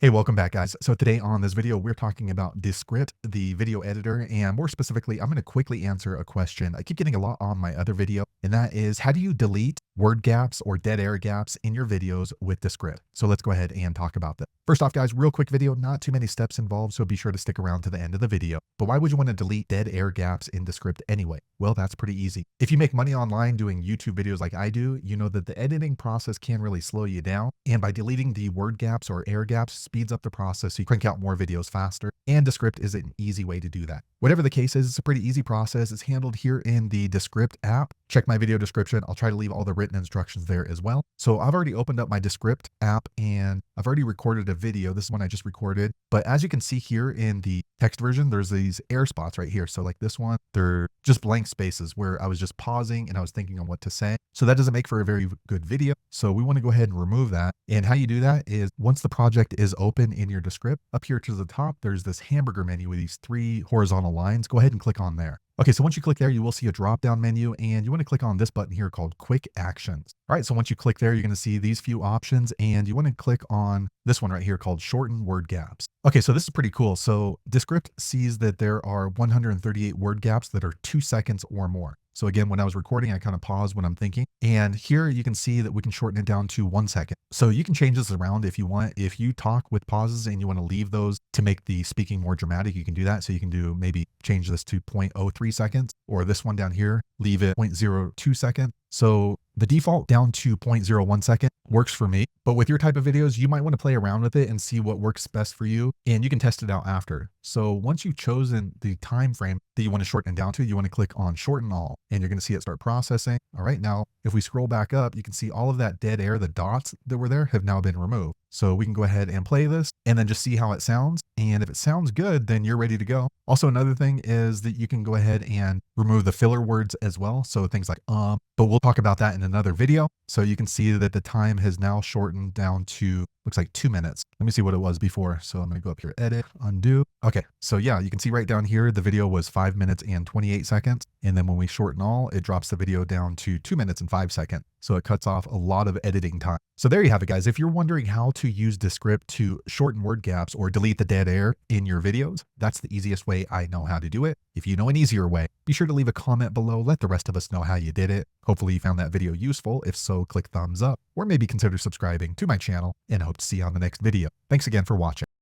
Hey, welcome back, guys. So today on this video, we're talking about Descript, the video editor, and more specifically, I'm going to quickly answer a question I keep getting a lot on my other video, and that is, how do you delete word gaps or dead air gaps in your videos with Descript? So let's go ahead and talk about that. First off, guys, real quick video, not too many steps involved, so be sure to stick around to the end of the video. But why would you want to delete dead air gaps in Descript anyway? Well, that's pretty easy. If you make money online doing YouTube videos like I do, you know that the editing process can really slow you down. And by deleting the word gaps or air gaps speeds up the process so you crank out more videos faster. And Descript is an easy way to do that. Whatever the case is, it's a pretty easy process. It's handled here in the Descript app. Check my video description. I'll try to leave all the written instructions there as well. So I've already opened up my Descript app and I've already recorded a video. This is one I just recorded. But as you can see here in the text version, there's these air spots right here. So like this one, they're just blank spaces where I was just pausing and I was thinking on what to say. So that doesn't make for a very good video. So we want to go ahead and remove that. And how you do that is once the project is open in your Descript, up here to the top, there's this hamburger menu with these three horizontal lines. Go ahead and click on there. Okay, so once you click there, you will see a drop-down menu and you want to click on this button here called Quick Actions. All right, so once you click there, you're going to see these few options and you want to click on this one right here called Shorten Word Gaps. Okay, so this is pretty cool. So Descript sees that there are 138 word gaps that are 2 seconds or more. So again, when I was recording, I kind of paused when I'm thinking. And here you can see that we can shorten it down to 1 second. So you can change this around if you want. If you talk with pauses and you want to leave those to make the speaking more dramatic, you can do that. So you can do maybe change this to 0.03 seconds, or this one down here, leave it 0.02 seconds. So the default down to 0.01 second works for me, but with your type of videos, you might want to play around with it and see what works best for you, and you can test it out after. So once you've chosen the time frame that you want to shorten it down to, you want to click on Shorten All, and you're going to see it start processing. All right, now if we scroll back up, you can see all of that dead air, the dots that were there have now been removed. So we can go ahead and play this and then just see how it sounds. And if it sounds good, then you're ready to go. Also, another thing is that you can go ahead and remove the filler words as well. So things like, but we'll talk about that in another video. So you can see that the time has now shortened down to, looks like 2 minutes. Let me see what it was before. So I'm going to go up here, edit, undo. Okay. So yeah, you can see right down here, the video was 5 minutes and 28 seconds. And then when we shorten all, it drops the video down to 2 minutes and 5 seconds. So it cuts off a lot of editing time. So there you have it, guys. If you're wondering how to use Descript to shorten word gaps or delete the dead air in your videos, that's the easiest way I know how to do it. If you know an easier way, be sure to leave a comment below. Let the rest of us know how you did it. Hopefully you found that video useful. If so, click thumbs up or maybe consider subscribing to my channel, and I hope to see you on the next video. Thanks again for watching.